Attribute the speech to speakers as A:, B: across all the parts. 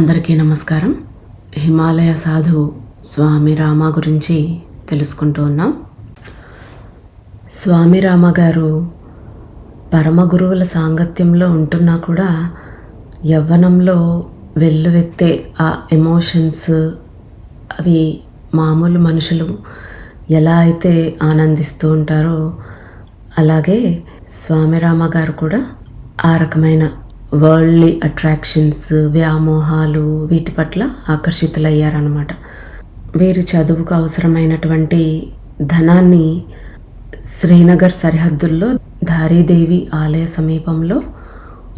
A: అందరికీ నమస్కారం. హిమాలయ సాధువు స్వామి రామ గురించి తెలుసుకుంటూ ఉన్నాం. స్వామి రామ గారు పరమ గురువుల సాంగత్యంలో ఉంటున్నా కూడా యవ్వనంలో వెల్లువెత్తే ఆ ఎమోషన్స్ అవి మామూలు మనుషులు ఎలా అయితే ఆనందిస్తూ ఉంటారో అలాగే స్వామి రామ గారు కూడా ఆ రకమైన వరల్డ్లీ అట్రాక్షన్స్, వ్యామోహాలు వీటి పట్ల ఆకర్షితులయ్యారన్నమాట. వీరి చదువుకు అవసరమైనటువంటి ధనాన్ని శ్రీనగర్ సరిహద్దుల్లో ధారీదేవి ఆలయ సమీపంలో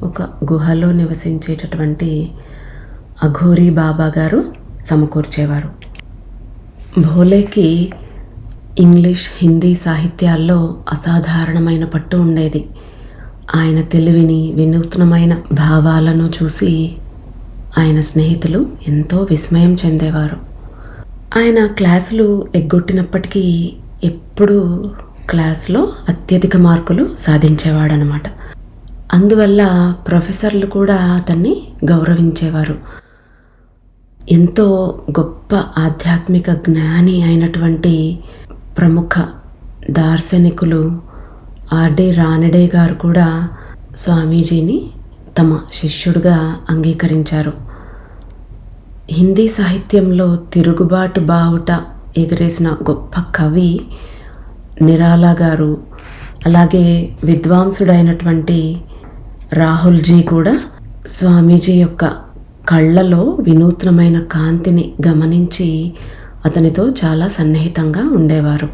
A: ఒక గుహలో నివసించేటటువంటి అఘోరీ బాబా గారు సమకూర్చేవారు. భోలేకి ఇంగ్లీష్, హిందీ సాహిత్యాల్లో అసాధారణమైన పట్టు ఉండేది. ఆయన తెలివిని, వినూత్నమైన భావాలను చూసి ఆయన స్నేహితులు ఎంతో విస్మయం చెందేవారు. ఆయన క్లాసులు ఎగ్గొట్టినప్పటికీ ఎప్పుడూ క్లాస్లో అత్యధిక మార్కులు సాధించేవాడనమాట. అందువల్ల ప్రొఫెసర్లు కూడా అతన్ని గౌరవించేవారు. ఎంతో గొప్ప ఆధ్యాత్మిక జ్ఞాని అయినటువంటి ప్రముఖ దార్శనికులు ఆర్డి రానడే గారు కూడా స్వామీజీని తమ శిష్యుడిగా అంగీకరించారు. హిందీ సాహిత్యంలో తిరుగుబాటు బావుట ఎగరేసిన గొప్ప కవి నిరాలా గారు, అలాగే విద్వాంసుడైనటువంటి రాహుల్జీ కూడా స్వామీజీ యొక్క కళ్ళలో వినూత్నమైన కాంతిని గమనించి అతనితో చాలా సన్నిహితంగా ఉండేవారు.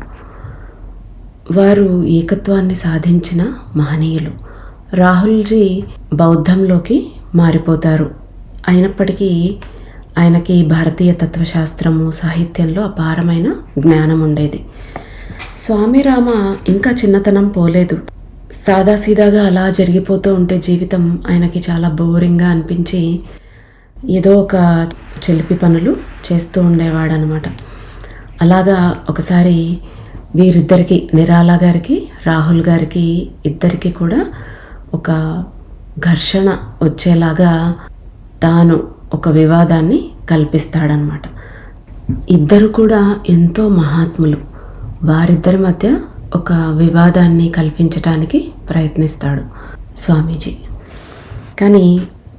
A: వారు ఏకత్వాన్ని సాధించిన మహనీయులు. రాహుల్జీ బౌద్ధంలోకి మారిపోతారు. అయినప్పటికీ ఆయనకి భారతీయ తత్వశాస్త్రము, సాహిత్యంలో అపారమైన జ్ఞానం ఉండేది. స్వామి రామ ఇంకా చిన్నతనం పోలేదు. సాదాసీదాగా అలా జరిగిపోతూ ఉంటే జీవితం ఆయనకి చాలా బోరింగ్గా అనిపించి ఏదో ఒక చెలిపి పనులు చేస్తూ ఉండేవాడనమాట. అలాగా ఒకసారి వీరిద్దరికి, నిరాలా గారికి, రాహుల్ గారికి ఇద్దరికి కూడా ఒక ఘర్షణ వచ్చేలాగా తాను ఒక వివాదాన్ని కల్పిస్తాడనమాట. ఇద్దరు కూడా ఎంతో మహాత్ములు. వారిద్దరి మధ్య ఒక వివాదాన్ని కల్పించటానికి ప్రయత్నిస్తాడు స్వామీజీ. కానీ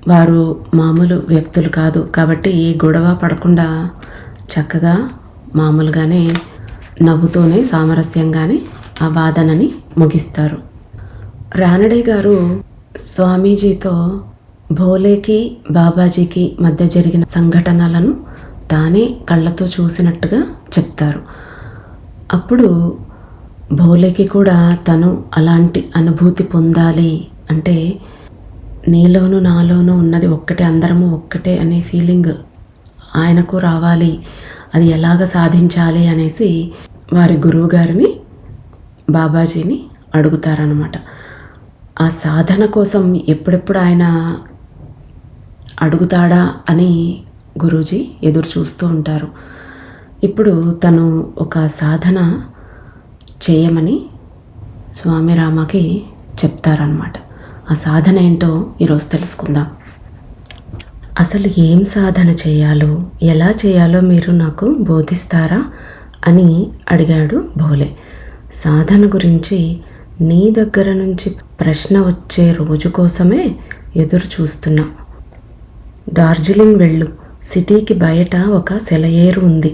A: వారు మామూలు వ్యక్తులు కాదు కాబట్టి గొడవ పడకుండా చక్కగా మామూలుగానే నవ్వుతూనే సామరస్యంగానే ఆ వాదనని ముగిస్తారు. రానడే గారు స్వామీజీతో భోలేకి, బాబాజీకి మధ్య జరిగిన సంఘటనలను తానే కళ్ళతో చూసినట్టుగా చెప్తారు. అప్పుడు భోలేకి కూడా తను అలాంటి అనుభూతి పొందాలి అంటే నీలోనూ నాలోనూ ఉన్నది ఒక్కటే, అందరము ఒక్కటే అనే ఫీలింగ్ ఆయనకు రావాలి. అది ఎలాగ సాధించాలి అనేసి వారి గురువుగారిని, బాబాజీని అడుగుతారనమాట. ఆ సాధన కోసం ఎప్పుడెప్పుడు ఆయన అడుగుతాడా అని గురూజీ ఎదురు చూస్తూ ఉంటారు. ఇప్పుడు తను ఒక సాధన చేయమని స్వామి రామకి చెప్తారనమాట. ఆ సాధన ఏంటో ఈరోజు తెలుసుకుందాం. అసలు ఏం సాధన చేయాలో, ఎలా చేయాలో మీరు నాకు బోధిస్తారా అని అడిగాడు భోలే. సాధన గురించి నీ దగ్గర నుంచి ప్రశ్న వచ్చే రోజు కోసమే ఎదురు చూస్తున్నా. డార్జిలింగ్ వెళ్ళు. సిటీకి బయట ఒక సెలయేరు ఉంది.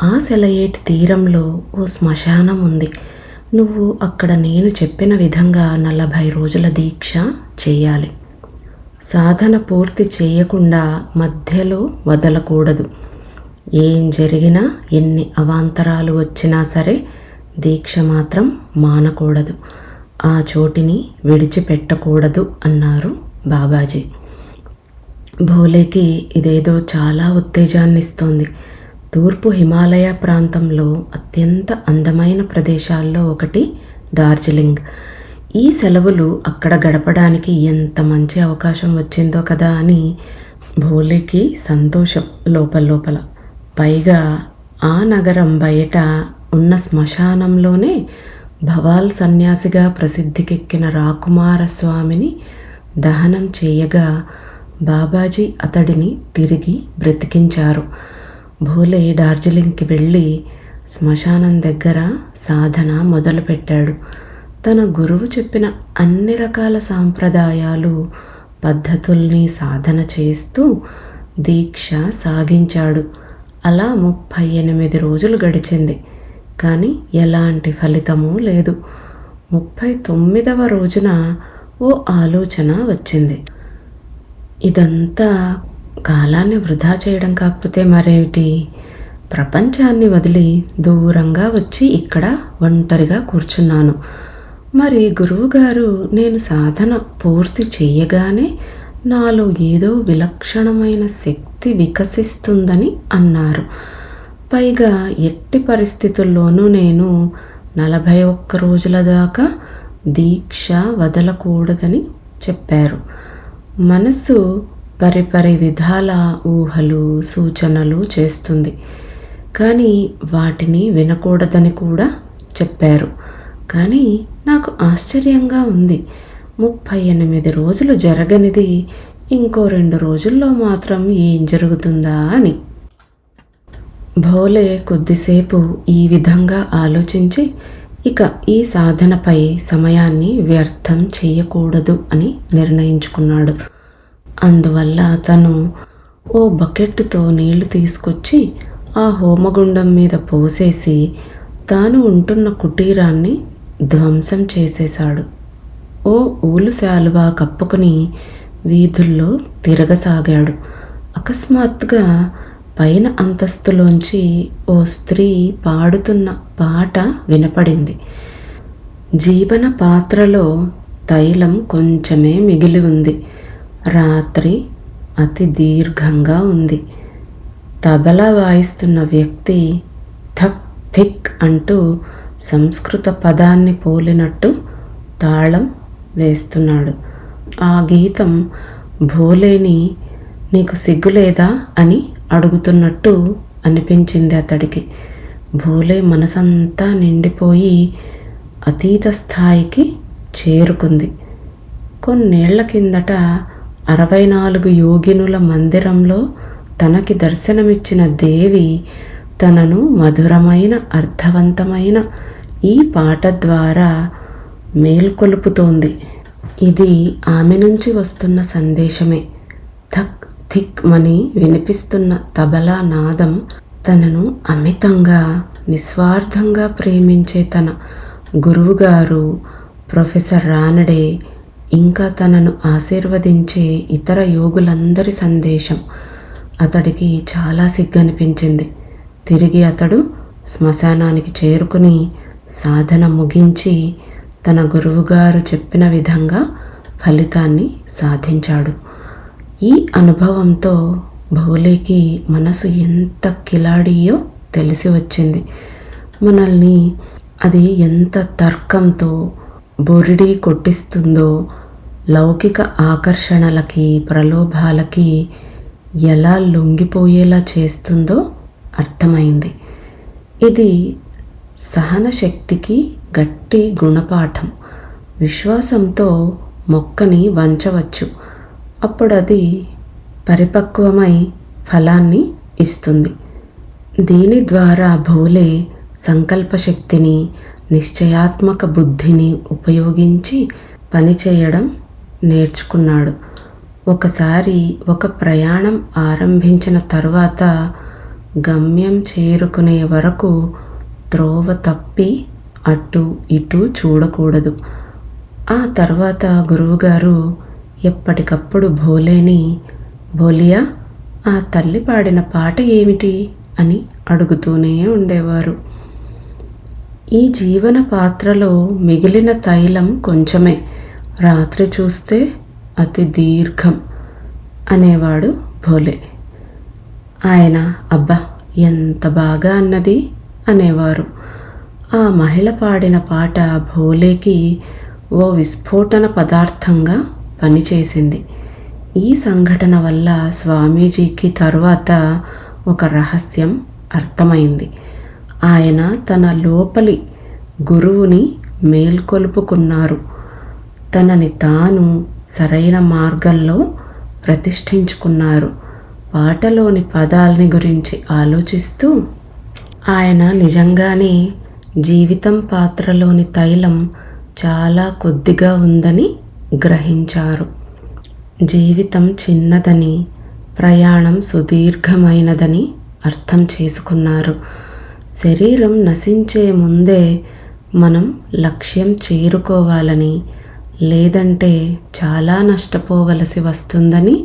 A: ఆ సెలయేటి తీరంలో ఓ శ్మశానం ఉంది. నువ్వు అక్కడ నేను చెప్పిన విధంగా 40 రోజుల దీక్ష చేయాలి. సాధన పూర్తి చేయకుండా మధ్యలో వదలకూడదు. ఏం జరిగినా, ఎన్ని అవాంతరాలు వచ్చినా సరే దీక్ష మాత్రం మానకూడదు. ఆ చోటిని విడిచిపెట్టకూడదు అన్నారు బాబాజీ. భోలేకి ఇదేదో చాలా ఉత్తేజాన్నిస్తోంది. తూర్పు హిమాలయ ప్రాంతంలో అత్యంత అందమైన ప్రదేశాల్లో ఒకటి డార్జిలింగ్. ఈ సెలవులు అక్కడ గడపడానికి ఎంత మంచి అవకాశం వచ్చిందో కదా అని భోలేకి సంతోషం లోపల. పైగా ఆ నగరం బయట ఉన్న శ్మశానంలోనే భవాల్ సన్యాసిగా ప్రసిద్ధికెక్కిన రాకుమార స్వామిని దహనం చేయగా బాబాజీ అతడిని తిరిగి బ్రతికించారు. భోలే డార్జిలింగ్కి వెళ్ళి శ్మశానం దగ్గర సాధన మొదలుపెట్టాడు. తన గురువు చెప్పిన అన్ని రకాల సాంప్రదాయాలు, పద్ధతుల్ని సాధన చేస్తూ దీక్ష సాగించాడు. అలా 38 రోజులు గడిచింది. కానీ ఎలాంటి ఫలితమూ లేదు. 39వ రోజున ఓ ఆలోచన వచ్చింది. ఇదంతా కాలాన్ని వృధా చేయడం కాకపోతే మరేమిటి? ప్రపంచాన్ని వదిలి దూరంగా వచ్చి ఇక్కడ ఒంటరిగా కూర్చున్నాను. మరి గురువుగారు నేను సాధన పూర్తి చెయ్యగానే నాలో ఏదో విలక్షణమైన శక్తి వికసిస్తుందని అన్నారు. పైగా ఎట్టి పరిస్థితుల్లోనూ నేను 41 రోజుల దాకా దీక్ష వదలకూడదని చెప్పారు. మనసు పరిపరి విధాల ఊహలు, సూచనలు చేస్తుంది. కానీ వాటిని వినకూడదని కూడా చెప్పారు. కానీ నాకు ఆశ్చర్యంగా ఉంది. 38 రోజులు జరగనిది ఇంకో 2 రోజుల్లో మాత్రం ఏం జరుగుతుందా అని. భోలే కొద్దిసేపు ఈ విధంగా ఆలోచించి ఇక ఈ సాధనపై సమయాన్ని వ్యర్థం చేయకూడదు అని నిర్ణయించుకున్నాడు. అందువల్ల తను ఓ బకెట్తో నీళ్లు తీసుకొచ్చి ఆ హోమగుండం మీద పోసేసి తాను ఉంటున్న కుటీరాన్ని ధ్వంసం చేసేశాడు. ఓ ఊలు శాలువా కప్పుకుని వీధుల్లో తిరగసాగాడు. అకస్మాత్తుగా పైన అంతస్తులోంచి ఓ స్త్రీ పాడుతున్న పాట వినపడింది. జీవన పాత్రలో తైలం కొంచెమే మిగిలి ఉంది. రాత్రి అతి దీర్ఘంగా ఉంది. తబలా వాయిస్తున్న వ్యక్తి థక్ థిక్ అంటూ సంస్కృత పదాన్ని పోలినట్టు తాళం వేస్తున్నాడు. ఆ గీతం భోలేని నీకు సిగ్గులేదా అని అడుగుతున్నట్టు అనిపించింది అతడికి. భోలే మనసంతా నిండిపోయి అతీత స్థాయికి చేరుకుంది. కొన్నేళ్ల కిందట 64 యోగినుల మందిరంలో తనకి దర్శనమిచ్చిన దేవి తనను మధురమైన, అర్థవంతమైన ఈ పాట ద్వారా మేల్కొలుపుతోంది. ఇది ఆమె నుంచి వస్తున్న సందేశమే. థక్ థిక్ మని వినిపిస్తున్న తబలా నాదం తనను అమితంగా, నిస్వార్థంగా ప్రేమించే తన గురువుగారు ప్రొఫెసర్ రానడే, ఇంకా తనను ఆశీర్వదించే ఇతర యోగులందరి సందేశం. అతడికి చాలా సిగ్గనిపించింది. తిరిగి అతడు శ్మశానానికి చేరుకుని సాధన ముగించి తన గురువుగారు చెప్పిన విధంగా ఫలితాన్ని సాధించాడు. ఈ అనుభవంతో భోలేకి మనసు ఎంత కిలాడియో తెలిసి వచ్చింది. మనల్ని అది ఎంత తర్కంతో బొరిడి కొట్టిస్తుందో, లౌకిక ఆకర్షణలకి, ప్రలోభాలకి ఎలా లొంగిపోయేలా చేస్తుందో అర్థమైంది. ఇది సహన శక్తికి గట్టి గుణపాఠం. విశ్వాసంతో మొక్కని వంచవచ్చు. అప్పుడు అది పరిపక్వమై ఫలాన్ని ఇస్తుంది. దీని ద్వారా భోలే సంకల్పశక్తిని, నిశ్చయాత్మక బుద్ధిని ఉపయోగించి పనిచేయడం నేర్చుకున్నాడు. ఒకసారి ఒక ప్రయాణం ఆరంభించిన తర్వాత గమ్యం చేరుకునే వరకు త్రోవ తప్పి అటు ఇటు చూడకూడదు. ఆ తర్వాత గురువుగారు ఎప్పటికప్పుడు భోలేని, భోలియా ఆ తల్లి పాడిన పాట ఏమిటి అని అడుగుతూనే ఉండేవారు. ఈ జీవన పాత్రలో మిగిలిన తైలం కొంచెమే, రాత్రి చూస్తే అతి దీర్ఘం అనేవాడు భోలే. ఆయన అబ్బా ఎంత బాగా అన్నది అనేవారు. ఆ మహిళ పాడిన పాట భోలేకి ఓ విస్ఫోటన పదార్థంగా పనిచేసింది. ఈ సంఘటన వల్ల స్వామీజీకి తరువాత ఒక రహస్యం అర్థమైంది. ఆయన తన లోపలి గురువుని మేల్కొలుపుకున్నారు. తనని తాను సరైన మార్గంలో ప్రతిష్ఠించుకున్నారు. పాటలోని పదాల్ని గురించి ఆలోచిస్తూ ఆయన నిజంగానే జీవితం పాత్రలోని తైలం చాలా కొద్దిగా ఉందని గ్రహించారు. జీవితం చిన్నదని, ప్రయాణం సుదీర్ఘమైనదని అర్థం చేసుకున్నారు. శరీరం నశించే ముందే మనం లక్ష్యం చేరుకోవాలని, లేదంటే చాలా నష్టపోవలసి వస్తుందని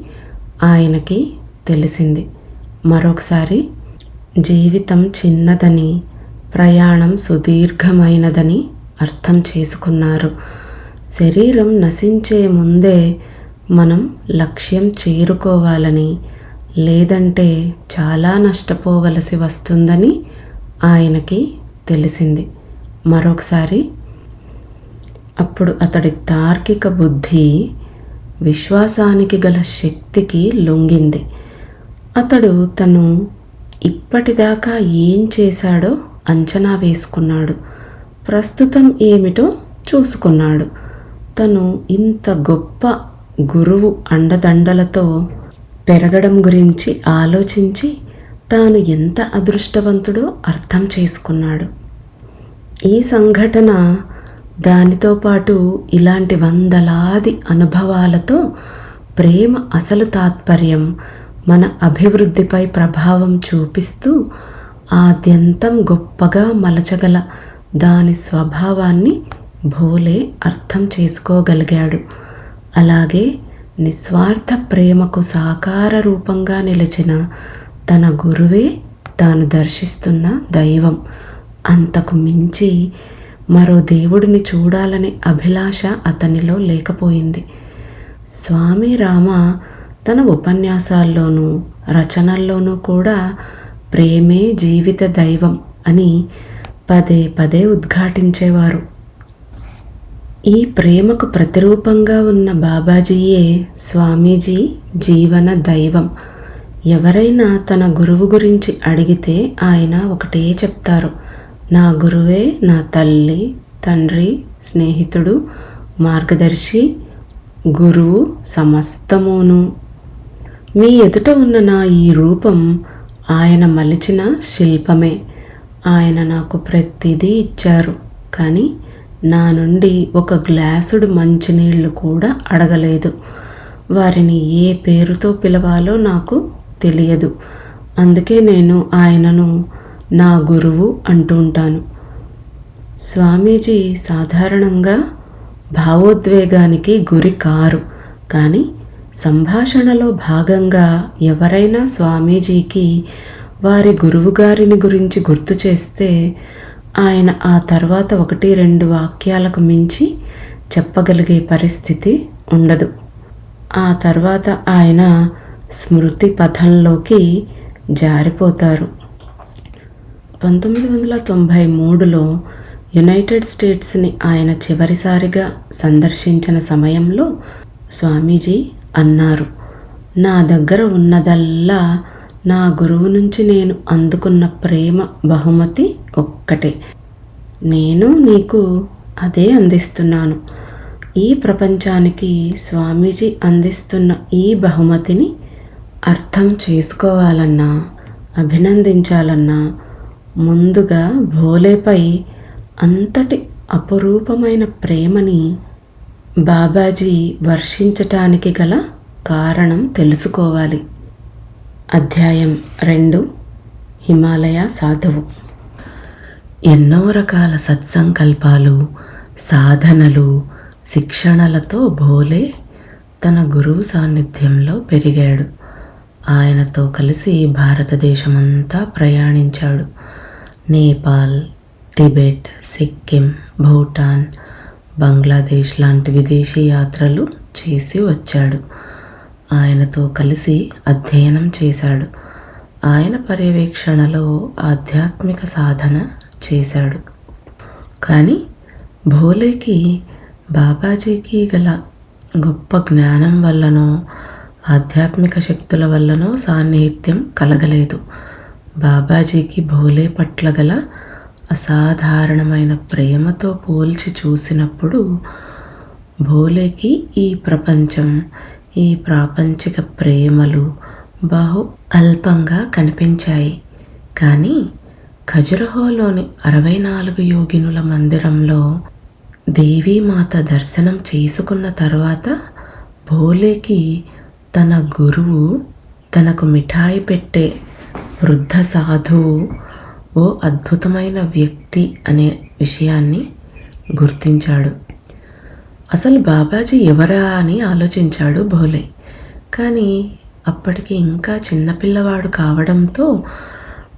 A: ఆయనకి తెలిసింది. మరొకసారి జీవితం చిన్నదని, ప్రయాణం సుదీర్ఘమైనదని అర్థం చేసుకున్నారు. శరీరం నశించే ముందే మనం లక్ష్యం చేరుకోవాలని, లేదంటే చాలా నష్టపోవలసి వస్తుందని ఆయనకి తెలిసింది. మరొకసారి అప్పుడు అతడి తార్కిక బుద్ధి విశ్వాసానికి గల శక్తికి లొంగింది. అతడు తను ఇప్పటిదాకా ఏం చేశాడో అంచనా వేసుకున్నాడు. ప్రస్తుతం ఏమిటో చూసుకున్నాడు. తను ఇంత గొప్ప గురువు అండదండలతో పెరగడం గురించి ఆలోచించి తాను ఎంత అదృష్టవంతుడో అర్థం చేసుకున్నాడు. ఈ సంఘటన, దానితో పాటు ఇలాంటి వందలాది అనుభవాలతో ప్రేమ అసలు తాత్పర్యం మన అభివృద్ధిపై ప్రభావం చూపిస్తూ ఆద్యంతం గొప్పగా మలచగల దాని స్వభావాన్ని భోలే అర్థం చేసుకోగలిగాడు. అలాగే నిస్వార్థ ప్రేమకు సాకార రూపంగా నిలిచిన తన గురువే తాను దర్శిస్తున్న దైవం. అంతకు మించి మరో దేవుడిని చూడాలనే అభిలాష అతనిలో లేకపోయింది. స్వామి రామ తన ఉపన్యాసాల్లోనూ రచనల్లోనూ కూడా ప్రేమే జీవిత దైవం అని పదే పదే ఉద్ఘాటించేవారు. ఈ ప్రేమకు ప్రతిరూపంగా ఉన్న బాబాజీయే స్వామీజీ జీవన దైవం. ఎవరైనా తన గురువు గురించి అడిగితే ఆయన ఒకటే చెప్తారు: నా గురువే నా తల్లి, తండ్రి, స్నేహితుడు, మార్గదర్శి, గురువు సమస్తమును. మీ ఎదుట ఉన్న నా ఈ రూపం ఆయన మలిచిన శిల్పమే. ఆయన నాకు ప్రతిదీ ఇచ్చారు, కానీ నా నుండి ఒక గ్లాసుడు మంచినీళ్ళు కూడా అడగలేదు. వారిని ఏ పేరుతో పిలవాలో నాకు తెలియదు. అందుకే నేను ఆయనను నా గురువు అంటూ ఉంటాను. స్వామీజీ సాధారణంగా భావోద్వేగానికి గురి కారు, కానీ సంభాషణలో భాగంగా ఎవరైనా స్వామీజీకి వారి గురువుగారిని గురించి గుర్తు చేస్తే ఆయన ఆ తర్వాత 1-2 వాక్యాలకు మించి చెప్పగలిగే పరిస్థితి ఉండదు. ఆ తర్వాత ఆయన స్మృతి పథంలోకి జారిపోతారు. 1993లో యునైటెడ్ స్టేట్స్ని ఆయన చివరిసారిగా సందర్శించిన సమయంలో స్వామీజీ అన్నారు: నా దగ్గర ఉన్నదల్లా నా గురువు నుంచి నేను అందుకున్న ప్రేమ బహుమతి ఒక్కటే. నేను నీకు అదే అందిస్తున్నాను. ఈ ప్రపంచానికి స్వామీజీ అందిస్తున్న ఈ బహుమతిని అర్థం చేసుకోవాలన్నా, అభినందించాలన్నా ముందుగా భోలేపై అంతటి అపురూపమైన ప్రేమని బాబాజీ వర్షించటానికి గల కారణం తెలుసుకోవాలి. అధ్యాయం 2 హిమాలయ సాధువు. ఎన్నో రకాల సత్సంకల్పాలు, సాధనలు, శిక్షణలతో భోలే తన గురువు సాన్నిధ్యంలో పెరిగాడు. ఆయనతో కలిసి భారతదేశమంతా ప్రయాణించాడు. నేపాల్, టిబెట్, సిక్కిం, భూటాన్, బంగ్లాదేశ్ లాంటి విదేశీ యాత్రలు చేసి వచ్చాడు. ఆయనతో కలిసి అధ్యయనం చేశాడు. ఆయన పర్యవేక్షణలో ఆధ్యాత్మిక సాధన చేశాడు. కానీ భోలేకి బాబాజీకి గల గొప్ప జ్ఞానం వల్లనో ఆధ్యాత్మిక శక్తుల వల్లనో సాన్నిహిత్యం కలగలేదు. బాబాజీకి భోలే పట్ల గల అసాధారణమైన ప్రేమతో పోల్చి చూసినప్పుడు భోలేకి ఈ ప్రపంచం ఈ ప్రాపంచిక ప్రేమలు బహు అల్పంగా కనిపించాయి. కానీ ఖజురహోలోని 64 యోగినుల మందిరంలో దేవీమాత దర్శనం చేసుకున్న తర్వాత భోలేకి తన గురువు, తనకు మిఠాయి పెట్టే వృద్ధ సాధువు ఓ అద్భుతమైన వ్యక్తి అనే విషయాన్ని గుర్తించాడు. అసలు బాబాజీ ఎవరా అని ఆలోచించాడు భోలే. కానీ అప్పటికి ఇంకా చిన్నపిల్లవాడు కావడంతో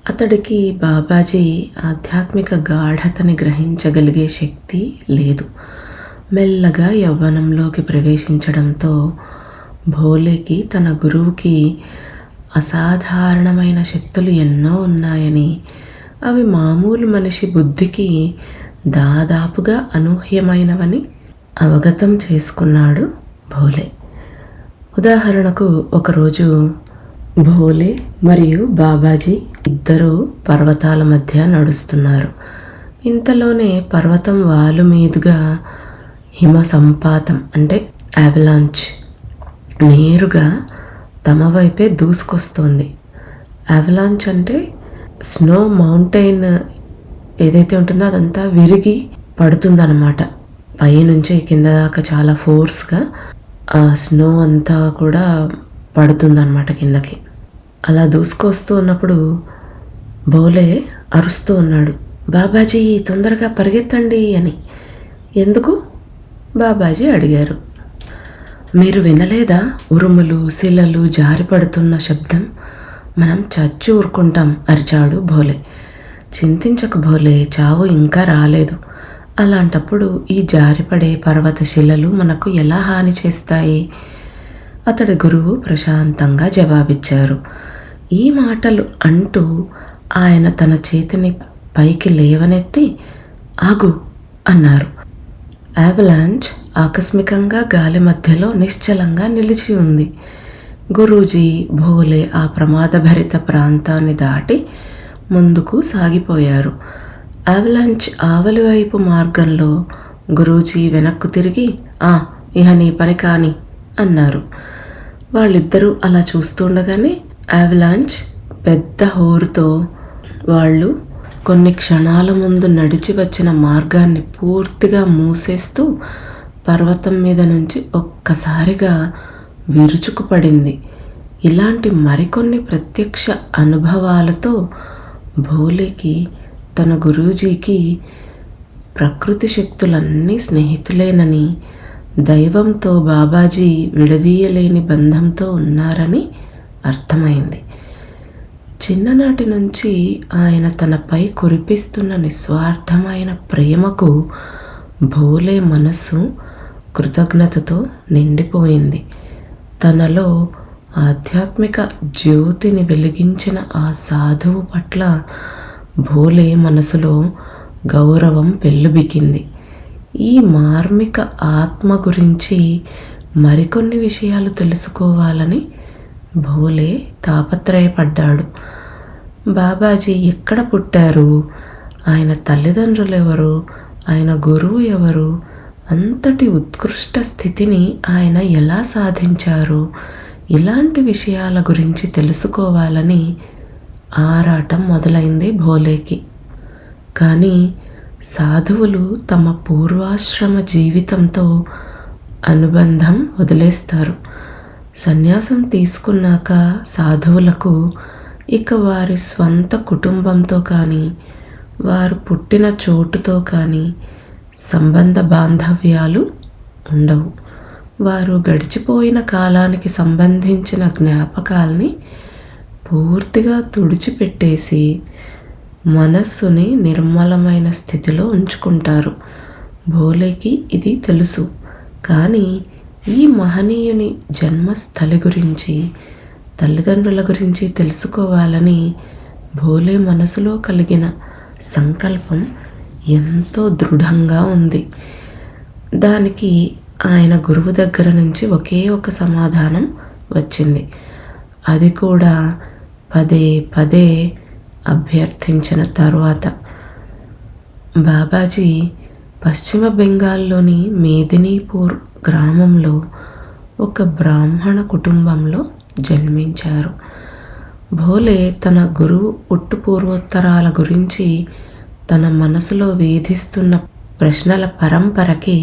A: అతడికి బాబాజీ ఆధ్యాత్మిక గాఢతని గ్రహించగలిగే శక్తి లేదు. మెల్లగా యవ్వనంలోకి ప్రవేశించడంతో భోలేకి తన గురువుకి అసాధారణమైన శక్తులు ఎన్నో ఉన్నాయని, అవి మామూలు మనిషి బుద్ధికి దాదాపుగా అనూహ్యమైనవని అవగతం చేసుకున్నాడు భోలే. ఉదాహరణకు ఒకరోజు భోలే మరియు బాబాజీ ఇద్దరూ పర్వతాల మధ్య నడుస్తున్నారు. ఇంతలోనే పర్వతం వాలు మీదుగా హిమ సంపాతం అంటే అవలాంచ్ నేరుగా తమ వైపే దూసుకొస్తోంది. అవలాంచ్ అంటే స్నో మౌంటైన్ ఏదైతే ఉంటుందో అదంతా విరిగి పడుతుందన్నమాట. పైనుంచి కింద దాకా చాలా ఫోర్స్గా ఆ స్నో అంతా కూడా పడుతుందన్నమాట కిందకి. అలా దూసుకొస్తూ ఉన్నప్పుడు భోలే అరుస్తూ ఉన్నాడు, బాబాజీ తొందరగా పరిగెత్తండి అని. ఎందుకు? బాబాజీ అడిగారు. మీరు వినలేదా ఉరుములు శిలలు జారిపడుతున్న శబ్దం? మనం చచ్చి ఊరుకుంటాం అరిచాడు భోలే. చింతించక భోలే, చావు ఇంకా రాలేదు. అలాంటప్పుడు ఈ జారిపడే పర్వత శిలలు మనకు ఎలా హాని చేస్తాయి? అతడి గురువు ప్రశాంతంగా జవాబిచ్చారు. ఈ మాటలు అంటూ ఆయన తన చేతిని పైకి లేవనెత్తి ఆగు అన్నారు. అవలాంచ్ ఆకస్మికంగా గాలి మధ్యలో నిశ్చలంగా నిలిచి ఉంది. గురూజీ, భోలే ఆ ప్రమాదభరిత ప్రాంతాన్ని దాటి ముందుకు సాగిపోయారు. అవలాంచ్ ఆవలి వైపు మార్గంలో గురూజీ వెనక్కు తిరిగి ఇహ నీ పని కాని అన్నారు. వాళ్ళిద్దరూ అలా చూస్తుండగానే అవలాంచ్ పెద్ద హోరుతో వాళ్ళు కొన్ని క్షణాల ముందు నడిచి వచ్చిన మార్గాన్ని పూర్తిగా మూసేస్తూ పర్వతం మీద నుంచి ఒక్కసారిగా విరుచుకుపడింది. ఇలాంటి మరికొన్ని ప్రత్యక్ష అనుభవాలతో భోలేకి తన గురూజీకి ప్రకృతి శక్తులన్నీ స్నేహితులేనని, దైవంతో బాబాజీ విడదీయలేని బంధంతో ఉన్నారని అర్థమైంది. చిన్ననాటి నుంచి ఆయన తనపై కురిపిస్తున్న నిస్వార్థమైన ప్రేమకు భోలే మనస్సు కృతజ్ఞతతో నిండిపోయింది. తనలో ఆధ్యాత్మిక జ్యోతిని వెలిగించిన ఆ సాధువు పట్ల భోలే మనసులో గౌరవం పెల్లుబికింది. ఈ మార్మిక ఆత్మ గురించి మరికొన్ని విషయాలు తెలుసుకోవాలని భోలే తాపత్రయపడ్డాడు. బాబాజీ ఎక్కడ పుట్టారు? ఆయన తల్లిదండ్రులు ఎవరు? ఆయన గురువు ఎవరు? అంతటి ఉత్కృష్ట స్థితిని ఆయన ఎలా సాధించారు? ఇలాంటి విషయాల గురించి తెలుసుకోవాలని ఆరాటం మొదలైంది భోలేకి. కానీ సాధువులు తమ పూర్వాశ్రమ జీవితంతో అనుబంధం వదిలేస్తారు. సన్యాసం తీసుకున్నాక సాధువులకు ఇక వారి స్వంత కుటుంబంతో కానీ, వారు పుట్టిన చోటుతో కానీ సంబంధ బాంధవ్యాలు ఉండవు. వారు గడిచిపోయిన కాలానికి సంబంధించిన జ్ఞాపకాల్ని పూర్తిగా తుడిచిపెట్టేసి మనస్సుని నిర్మలమైన స్థితిలో ఉంచుకుంటారు. భోలేకి ఇది తెలుసు. కానీ ఈ మహనీయుని జన్మస్థలి గురించి, తల్లిదండ్రుల గురించి తెలుసుకోవాలని భోలే మనసులో కలిగిన సంకల్పం ఎంతో దృఢంగా ఉంది. దానికి ఆయన గురువు దగ్గర నుంచి ఒకే ఒక సమాధానం వచ్చింది. అది కూడా పదే పదే అభ్యర్థించిన తరువాత. బాబాజీ పశ్చిమ బెంగాల్లోని మేదినీపూర్ గ్రామంలో ఒక బ్రాహ్మణ కుటుంబంలో జన్మించారు. భోలే తన గురువు పుట్టుపూర్వోత్తరాల గురించి తన మనసులో వేధిస్తున్న ప్రశ్నల పరంపరకి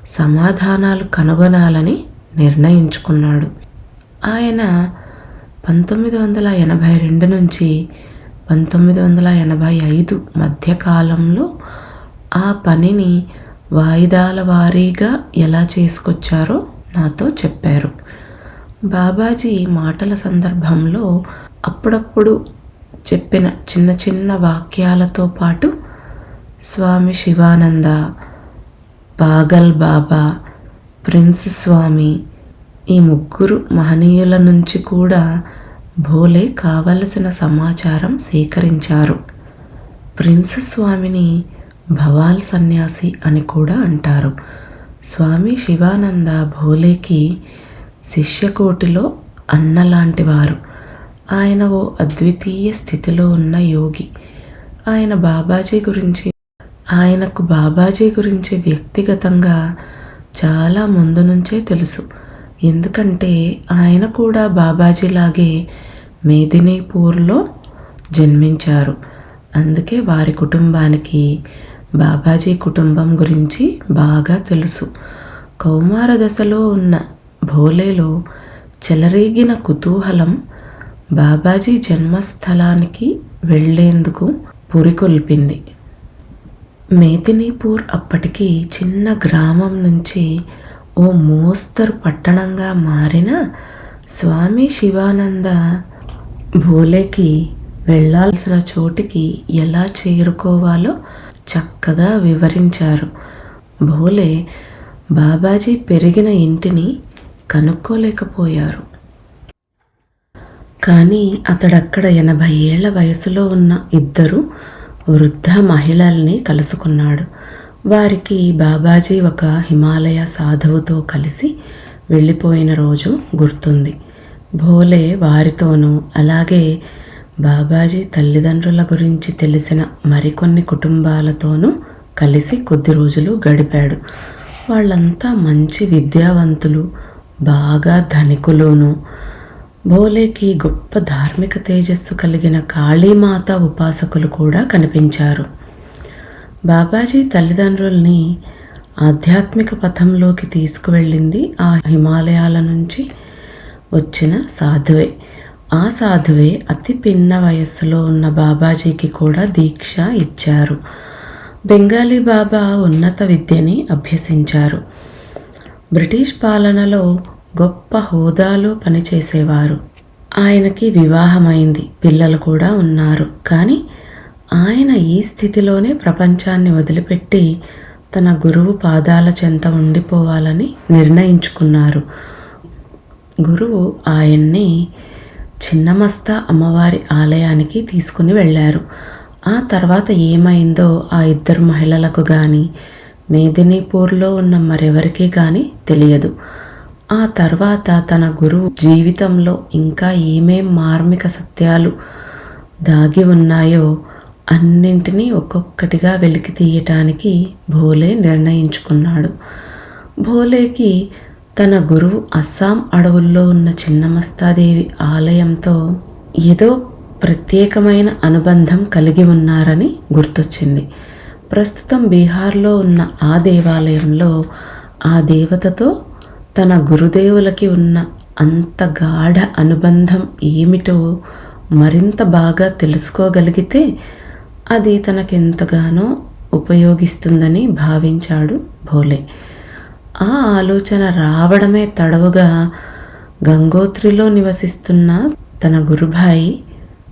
A: సమాధానాలు కనుగొనాలని నిర్ణయించుకున్నాడు. ఆయన 1982 నుంచి 1985 మధ్యకాలంలో ఆ పనిని వాయిదాల వారీగా ఎలా చేసుకొచ్చారో నాతో చెప్పారు. బాబాజీ మాటల సందర్భంలో అప్పుడప్పుడు చెప్పిన చిన్న చిన్న వాక్యాలతో పాటు స్వామి శివానంద, పాగల్ బాబా, ప్రిన్స్ స్వామి ఈ ముగ్గురు మహనీయుల నుంచి కూడా భోలే కావలసిన సమాచారం సేకరించారు. ప్రిన్స్ స్వామిని భవాల్ సన్యాసి అని కూడా అంటారు. స్వామి శివానంద భోలేకి శిష్యకోటిలో అన్నలాంటివారు. ఆయన ఓ అద్వితీయ స్థితిలో ఉన్న యోగి. ఆయనకు బాబాజీ గురించి వ్యక్తిగతంగా చాలా ముందు నుంచే తెలుసు. ఎందుకంటే ఆయన కూడా బాబాజీలాగే మేదినీపూర్లో జన్మించారు. అందుకే వారి కుటుంబానికి బాబాజీ కుటుంబం గురించి బాగా తెలుసు. కౌమార దశలో ఉన్న భోలేలో చెలరేగిన కుతూహలం బాబాజీ జన్మస్థలానికి వెళ్లేందుకు పురికొల్పింది. మేదినీపూర్ అప్పటికి చిన్న గ్రామం నుంచి ఓ మోస్తరు పట్టణంగా మారిన స్వామి శివానంద భోలేకి వెళ్ళాల్సిన చోటికి ఎలా చేరుకోవాలో చక్కగా వివరించారు. భోలే బాబాజీ పెరిగిన ఇంటిని కనుక్కోలేకపోయారు. కానీ అతడక్కడ 80 ఏళ్ల వయసులో ఉన్న ఇద్దరు వృద్ధ మహిళల్ని కలుసుకున్నాడు. వారికి బాబాజీ ఒక హిమాలయ సాధువుతో కలిసి వెళ్ళిపోయిన రోజు గుర్తుంది. భోలే వారితోనూ అలాగే బాబాజీ తల్లిదండ్రుల గురించి తెలిసిన మరికొన్ని కుటుంబాలతోనూ కలిసి కొద్ది రోజులు గడిపాడు. వాళ్ళంతా మంచి విద్యావంతులు, బాగా ధనికులోనూ. భోలేకి గొప్ప ధార్మిక తేజస్సు కలిగిన కాళీమాత ఉపాసకులు కూడా కనిపించారు. బాబాజీ తల్లిదండ్రుల్ని ఆధ్యాత్మిక పథంలోకి తీసుకువెళ్ళింది ఆ హిమాలయాల నుంచి వచ్చిన సాధువే. ఆ సాధువే అతి పిన్న వయస్సులో ఉన్న బాబాజీకి కూడా దీక్ష ఇచ్చారు. బెంగాలీ బాబా ఉన్నత విద్యని అభ్యసించారు. బ్రిటిష్ పాలనలో గొప్ప హోదాలో పనిచేసేవారు. ఆయనకి వివాహమైంది, పిల్లలు కూడా ఉన్నారు. కానీ ఆయన ఈ స్థితిలోనే ప్రపంచాన్ని వదిలిపెట్టి తన గురువు పాదాల చెంత ఉండిపోవాలని నిర్ణయించుకున్నారు. గురువు ఆయన్ని చిన్నమస్తా అమ్మవారి ఆలయానికి తీసుకుని వెళ్ళారు. ఆ తర్వాత ఏమైందో ఆ ఇద్దరు మహిళలకు కానీ మేదినీపూర్లో ఉన్న మరెవరికి కానీ తెలియదు. ఆ తర్వాత తన గురువు జీవితంలో ఇంకా ఏమేం మార్మిక సత్యాలు దాగి ఉన్నాయో అన్నింటినీ ఒక్కొక్కటిగా వెలికి తీయటానికి భోలే నిర్ణయించుకున్నాడు. భోలేకి తన గురువు అస్సాం అడవుల్లో ఉన్న చిన్నమస్తాదేవి ఆలయంతో ఏదో ప్రత్యేకమైన అనుబంధం కలిగి ఉన్నారని గుర్తొచ్చింది. ప్రస్తుతం బీహార్లో ఉన్న ఆ దేవాలయంలో ఆ దేవతతో తన గురుదేవులకి ఉన్న అంత గాఢ అనుబంధం ఏమిటో మరింత బాగా తెలుసుకోగలిగితే అది తనకెంతగానో ఉపయోగిస్తుందని భావించాడు భోలే. ఆ ఆలోచన రావడమే తడవుగా గంగోత్రిలో నివసిస్తున్న తన గురుభాయి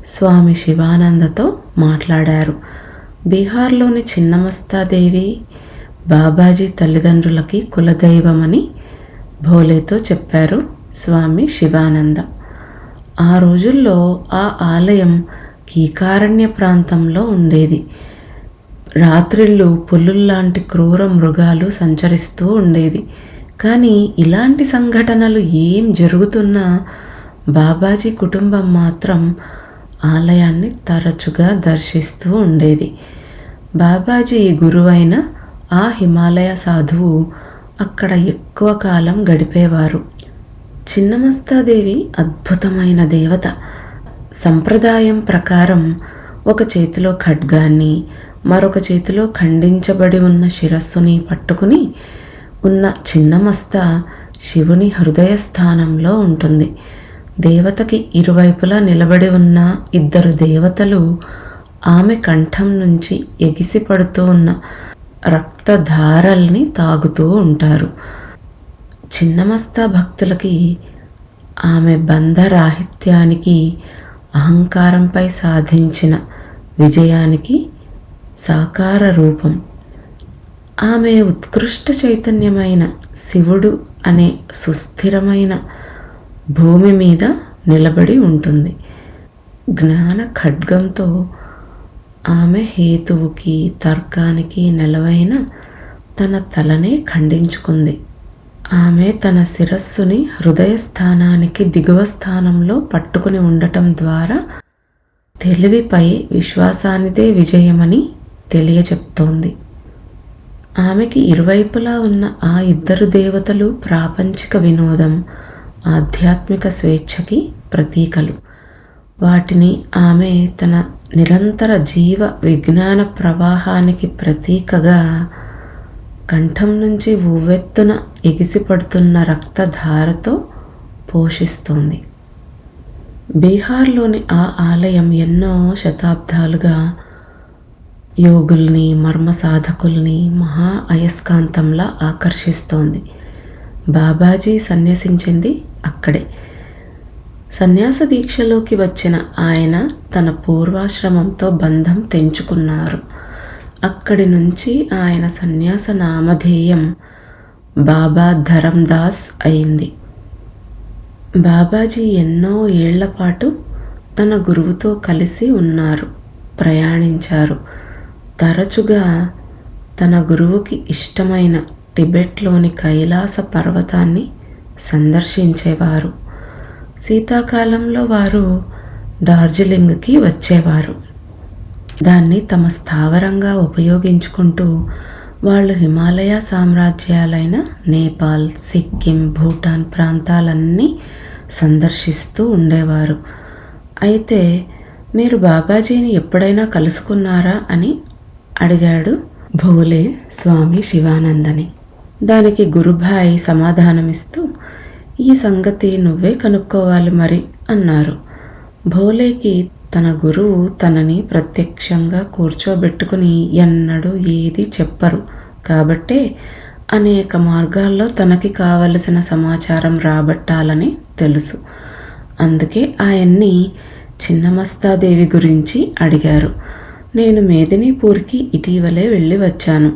A: స్వామి శివానందతో మాట్లాడారు. బీహార్లోని చిన్నమస్తాదేవి బాబాజీ తల్లిదండ్రులకి కులదైవమని భోలేతో చెప్పారు స్వామి శివానంద. ఆ రోజుల్లో ఆ ఆలయం కీకారణ్య ప్రాంతంలో ఉండేది. రాత్రిళ్ళు పులుల్లాంటి క్రూర మృగాలు సంచరిస్తూ ఉండేవి. కానీ ఇలాంటి సంఘటనలు ఏం జరుగుతున్నా బాబాజీ కుటుంబం మాత్రం ఆలయాన్ని తరచుగా దర్శిస్తూ ఉండేది. బాబాజీ గురువైన ఆ హిమాలయ సాధువు అక్కడ ఎక్కువ కాలం గడిపేవారు. చిన్నమస్తాదేవి అద్భుతమైన దేవత. సంప్రదాయం ప్రకారం ఒక చేతిలో ఖడ్గాన్ని, మరొక చేతిలో ఖండించబడి ఉన్న శిరస్సుని పట్టుకుని ఉన్న చిన్నమస్త శివుని హృదయ స్థానంలో ఉంటుంది. దేవతకి ఇరువైపులా నిలబడి ఉన్న ఇద్దరు దేవతలు ఆమె కంఠం నుంచి ఎగిసి పడుతూ ఉన్న రక్తధారల్ని తాగుతూ ఉంటారు. చిన్నమస్తా భక్తులకి ఆమె బంధరాహిత్యానికి, అహంకారంపై సాధించిన విజయానికి సాకార రూపం. ఆమె ఉత్కృష్ట చైతన్యమైన శివుడు అనే సుస్థిరమైన భూమి మీద నిలబడి ఉంటుంది. జ్ఞాన ఖడ్గంతో ఆమె హేతువుకి, తర్కానికి నెలవైన తన తలనే ఖండించుకుంది. ఆమె తన శిరస్సుని హృదయ స్థానానికి దిగువ స్థానంలో పట్టుకుని ఉండటం ద్వారా తెలివిపై విశ్వాసానిదే విజయమని తెలియచెప్తోంది. ఆమెకి ఇరువైపులా ఉన్న ఆ ఇద్దరు దేవతలు ప్రాపంచిక వినోదం, ఆధ్యాత్మిక స్వేచ్ఛకి ప్రతీకలు. వాటిని ఆమె తన నిరంతర జీవ విజ్ఞాన ప్రవాహానికి ప్రతీకగా కంఠం నుంచి ఉవ్వెత్తున ఎగిసిపడుతున్న రక్తధారతో పోషిస్తోంది. బీహార్లోని ఆ ఆలయం ఎన్నో శతాబ్దాలుగా యోగుల్ని, మర్మ సాధకుల్ని మహా అయస్కాంతంలా ఆకర్షిస్తోంది. బాబాజీ సన్యసించింది అక్కడే. సన్యాస దీక్షలోకి వచ్చిన ఆయన తన పూర్వాశ్రమంతో బంధం తెంచుకున్నారు. అక్కడి నుంచి ఆయన సన్యాస నామధేయం బాబా ధరందాస్ అయింది. బాబాజీ ఎన్నో ఏళ్ల పాటు తన గురువుతో కలిసి ఉన్నారు, ప్రయాణించారు. తరచుగా తన గురువుకి ఇష్టమైన టిబెట్లోని కైలాస పర్వతాన్ని సందర్శించేవారు. శీతాకాలంలో వారు డార్జిలింగ్కి వచ్చేవారు. దాన్ని తమ స్థావరంగా ఉపయోగించుకుంటూ వాళ్ళు హిమాలయ సామ్రాజ్యాలైన నేపాల్, సిక్కిం, భూటాన్ ప్రాంతాలన్నీ సందర్శిస్తూ ఉండేవారు. అయితే మీరు బాబాజీని ఎప్పుడైనా కలుసుకున్నారా అని అడిగాడు భోలే స్వామి శివానందని. దానికి గురుభాయ్ సమాధానమిస్తూ, ఈ సంగతి నువ్వే కనుక్కోవాలి మరి అన్నారు. భోలేకి తన గురువు తనని ప్రత్యక్షంగా కూర్చోబెట్టుకుని ఎన్నడూ ఏది చెప్పరు కాబట్టే అనేక మార్గాల్లో తనకి కావలసిన సమాచారం రాబట్టాలని తెలుసు. అందుకే ఆయన్ని చిన్నమస్తాదేవి గురించి అడిగారు. నేను మేదినీపూర్కి ఇటీవలే వెళ్ళి వచ్చాను.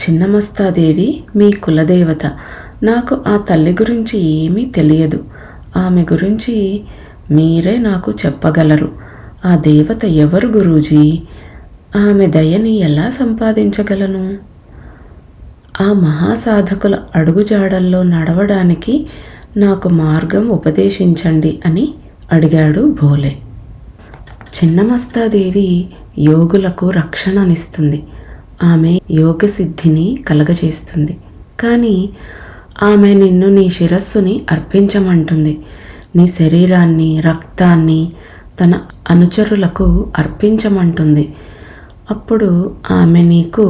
A: చిన్నమస్తాదేవి మీ కులదేవత. నాకు ఆ తల్లి గురించి ఏమీ తెలియదు. ఆమె గురించి మీరే నాకు చెప్పగలరు. ఆ దేవత ఎవరు గురూజీ? ఆమె దయని ఎలా సంపాదించగలను? ఆ మహాసాధకుల అడుగుజాడల్లో నడవడానికి నాకు మార్గం ఉపదేశించండి అని అడిగాడు భోలే. చిన్నమస్తాదేవి యోగులకు రక్షణనిస్తుంది. ఆమె యోగసిద్ధిని కలగజేస్తుంది. కానీ ఆమె నిన్ను నీ శిరస్సుని అర్పించమంటుంది. నీ శరీరాన్ని, రక్తాన్ని తన అనుచరులకు అర్పించమంటుంది. అప్పుడు ఆమె నీకు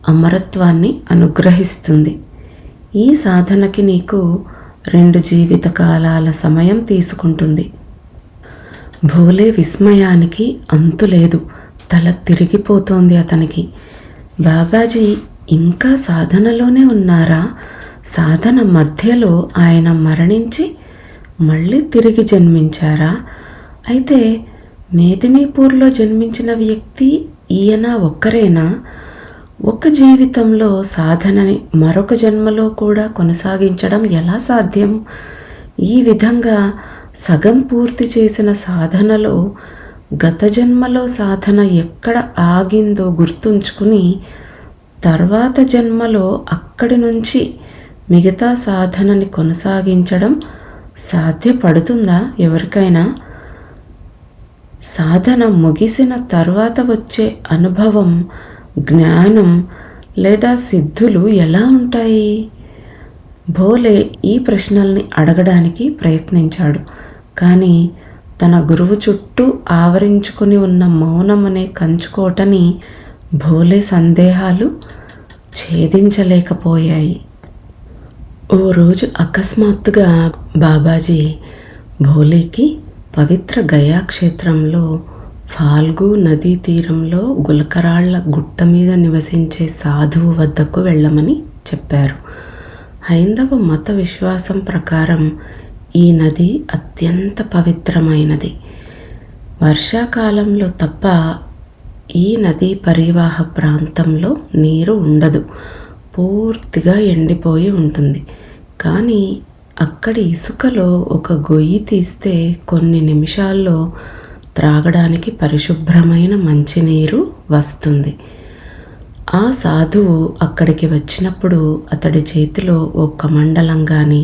A: అమరత్వాన్ని అనుగ్రహిస్తుంది. ఈ సాధనకి నీకు 2 జీవితకాలాల సమయం తీసుకుంటుంది. భోలే విస్మయానికి అంతులేదు. తల తిరిగిపోతోంది అతనికి. బాబాజీ ఇంకా సాధనలోనే ఉన్నారా? సాధన మధ్యలో ఆయన మరణించి మళ్ళీ తిరిగి జన్మించారా? అయితే మేదినీపూర్లో జన్మించిన వ్యక్తి ఈయన ఒక్కరేనా? ఒక జీవితంలో సాధనని మరొక జన్మలో కూడా కొనసాగించడం ఎలా సాధ్యం? ఈ విధంగా సగం పూర్తి చేసిన సాధనలో గత జన్మలో సాధన ఎక్కడ ఆగిందో గుర్తుంచుకుని తర్వాత జన్మలో అక్కడి నుంచి మిగతా సాధనని కొనసాగించడం సాధ్యపడుతుందా ఎవరికైనా? సాధన ముగిసిన తర్వాత వచ్చే అనుభవం, జ్ఞానం లేదా సిద్ధులు ఎలా ఉంటాయి? భోలే ఈ ప్రశ్నల్ని అడగడానికి ప్రయత్నించాడు. కానీ తన గురువు చుట్టూ ఆవరించుకొని ఉన్న మౌనం అనే కంచుకోటని భోలే సందేహాలు ఛేదించలేకపోయాయి. ఓ రోజు అకస్మాత్తుగా బాబాజీ భోలేకి పవిత్ర గయా క్షేత్రంలో ఫాల్గు నదీ తీరంలో గులకరాళ్ల గుట్ట మీద నివసించే సాధువు వద్దకు వెళ్ళమని చెప్పారు. హైందవ మత విశ్వాసం ప్రకారం ఈ నది అత్యంత పవిత్రమైనది. వర్షాకాలంలో తప్ప ఈ నదీ పరివాహ ప్రాంతంలో నీరు ఉండదు, పూర్తిగా ఎండిపోయి ఉంటుంది. కానీ అక్కడి ఇసుకలో ఒక గొయ్యి తీస్తే కొన్ని నిమిషాల్లో త్రాగడానికి పరిశుభ్రమైన మంచినీరు వస్తుంది. ఆ సాధువు అక్కడికి వచ్చినప్పుడు అతడి చేతిలో ఓ కమండలం కానీ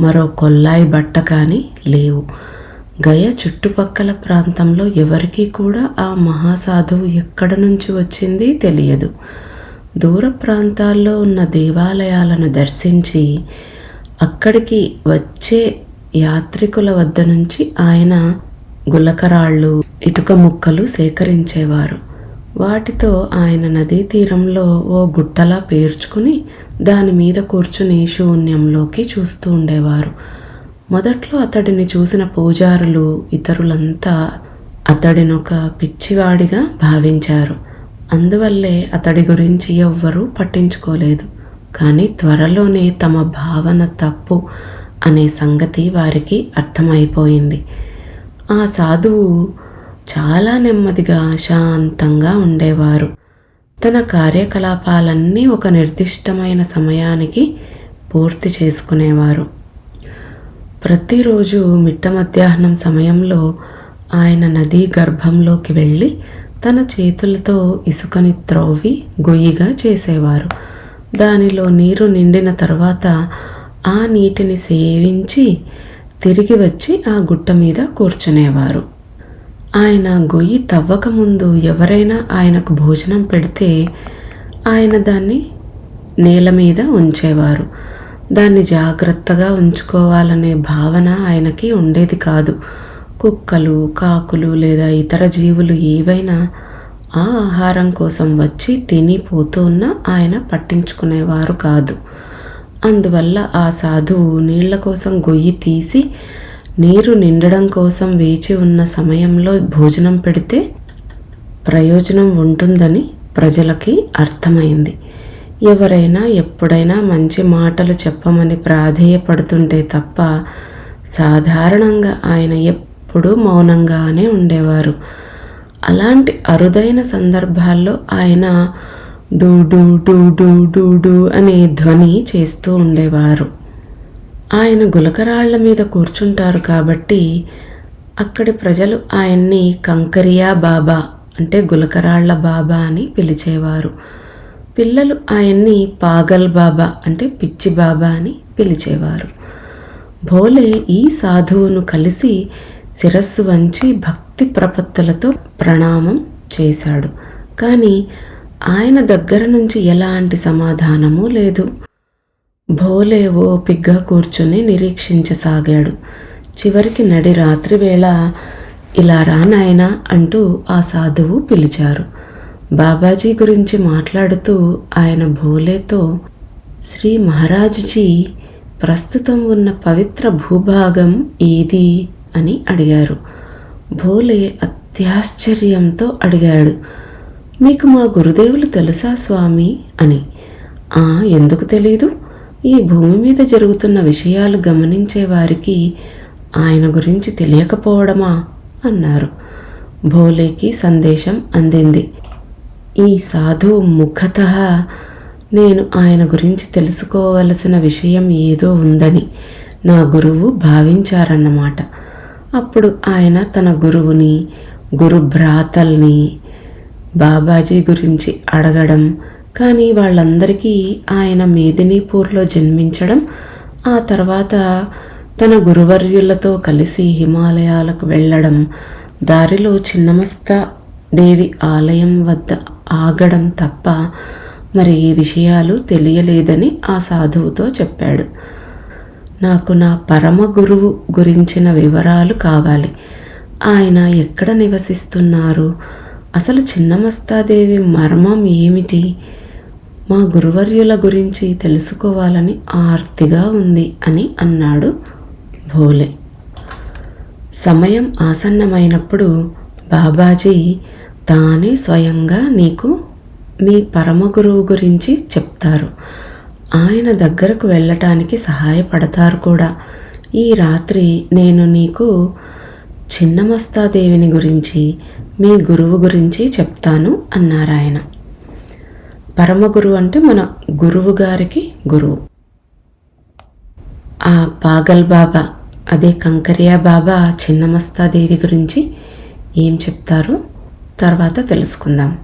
A: మరో కొల్లాయి బట్ట కానీ లేవు. గయ చుట్టుపక్కల ప్రాంతంలో ఎవరికీ కూడా ఆ మహాసాధువు ఎక్కడి నుంచి వచ్చింది తెలియదు. దూర ప్రాంతాల్లో ఉన్న దేవాలయాలను దర్శించి అక్కడికి వచ్చే యాత్రికుల వద్ద నుంచి ఆయన గులకరాళ్ళు, ఇటుక ముక్కలు సేకరించేవారు. వాటితో ఆయన నదీ తీరంలో ఓ గుట్టలా పేర్చుకుని దాని మీద కూర్చుని శూన్యంలోకి చూస్తూ ఉండేవారు. మొదట్లో అతడిని చూసిన పూజారులు, ఇతరులంతా అతడినొక పిచ్చివాడిగా భావించారు. అందువల్లే అతడి గురించి ఎవ్వరూ పట్టించుకోలేదు. కానీ త్వరలోనే తమ భావన తప్పు అనే సంగతి వారికి అర్థమైపోయింది. ఆ సాధువు చాలా నెమ్మదిగా శాంతంగా ఉండేవారు. తన కార్యకలాపాలన్నీ ఒక నిర్దిష్టమైన సమయానికి పూర్తి చేసుకునేవారు. ప్రతిరోజు మిట్ట మధ్యాహ్నం సమయంలో ఆయన నదీ గర్భంలోకి వెళ్ళి తన చేతులతో ఇసుకని త్రవ్వి గొయ్యిగా చేసేవారు. దానిలో నీరు నిండిన తర్వాత ఆ నీటిని సేవించి తిరిగి వచ్చి ఆ గుట్ట మీద కూర్చునేవారు. ఆయన గొయ్యి తవ్వకముందు ఎవరైనా ఆయనకు భోజనం పెడితే ఆయన దాన్ని నేల మీద ఉంచేవారు. దాన్ని జాగ్రత్తగా ఉంచుకోవాలనే భావన ఆయనకి ఉండేది కాదు. కుక్కలు, కాకులు లేదా ఇతర జీవులు ఏవైనా ఆ ఆహారం కోసం వచ్చి తిని పోతూ ఉన్నా ఆయన పట్టించుకునేవారు కాదు. అందువల్ల ఆ సాధువు నీళ్ల కోసం గొయ్యి తీసి నీరు నిండడం కోసం వేచి ఉన్న సమయంలో భోజనం పెడితే ప్రయోజనం ఉంటుందని ప్రజలకి అర్థమైంది. ఎవరైనా ఎప్పుడైనా మంచి మాటలు చెప్పమని ప్రాధేయపడుతుంటే తప్ప సాధారణంగా ఆయన ఎప్పుడూ మౌనంగానే ఉండేవారు. అలాంటి అరుదైన సందర్భాల్లో ఆయన do do do do do do అనే ధ్వని చేస్తూ ఉండేవారు. ఆయన గులకరాళ్ల మీద కూర్చుంటారు కాబట్టి అక్కడి ప్రజలు ఆయన్ని కంకరియా బాబా అంటే గులకరాళ్ల బాబా అని పిలిచేవారు. పిల్లలు ఆయన్ని పాగల్ బాబా అంటే పిచ్చి బాబా అని పిలిచేవారు. భోలే ఈ సాధువును కలిసి శిరస్సు వంచి భక్తి ప్రపత్తులతో ప్రణామం చేశాడు. కానీ ఆయన దగ్గర నుంచి ఎలాంటి సమాధానమూ లేదు. భోలే ఓపిగ్గా కూర్చుని నిరీక్షించసాగాడు. చివరికి నడి రాత్రి వేళ ఇలా రా నాయనా అంటూ ఆ సాధువు పిలిచారు. బాబాజీ గురించి మాట్లాడుతూ ఆయన భోలేతో శ్రీ మహారాజ్జీ ప్రస్తుతం ఉన్న పవిత్ర భూభాగం ఏది అని అడిగారు. భోలే అత్యాశ్చర్యంతో అడిగాడు, మీకు మా గురుదేవులు తెలుసా స్వామి అని. ఎందుకు తెలీదు? ఈ భూమి మీద జరుగుతున్న విషయాలు గమనించే వారికి ఆయన గురించి తెలియకపోవడమా అన్నారు. భోలేకి సందేశం అందింది. ఈ సాధువు ముఖతః నేను ఆయన గురించి తెలుసుకోవలసిన విషయం ఏదో ఉందని నా గురువు భావించారన్నమాట. అప్పుడు ఆయన తన గురువుని, గురు భ్రాతల్ని బాబాజీ గురించి అడగడం, కానీ వాళ్ళందరికీ ఆయన మేదినీపూర్లో జన్మించడం, ఆ తర్వాత తన గురువర్యులతో కలిసి హిమాలయాలకు వెళ్ళడం, దారిలో చిన్నమస్తా దేవి ఆలయం వద్ద ఆగడం తప్ప మరి ఏ విషయాలు తెలియలేదని ఆ సాధువుతో చెప్పాడు. నాకు నా పరమ గురువు గురించిన వివరాలు కావాలి. ఆయన ఎక్కడ నివసిస్తున్నారు? అసలు చిన్నమస్తాదేవి మర్మం ఏమిటి? మా గురువర్యుల గురించి తెలుసుకోవాలని ఆర్తిగా ఉంది అని అన్నాడు భోలే. సమయం ఆసన్నమైనప్పుడు బాబాజీ తానే స్వయంగా నీకు మీ పరమ గురువు గురించి చెప్తారు. ఆయన దగ్గరకు వెళ్ళటానికి సహాయపడతారు కూడా. ఈ రాత్రి నేను నీకు చిన్నమస్తాదేవిని గురించి మీ గురువు గురించి చెప్తాను అన్నారాయన. పరమగురువు అంటే మన గురువు గారికి గురువు. ఆ పాగల్ బాబా, అదే కంకరియా బాబా చిన్నమస్తాదేవి గురించి ఏం చెప్తారో తర్వాత తెలుసుకుందాం.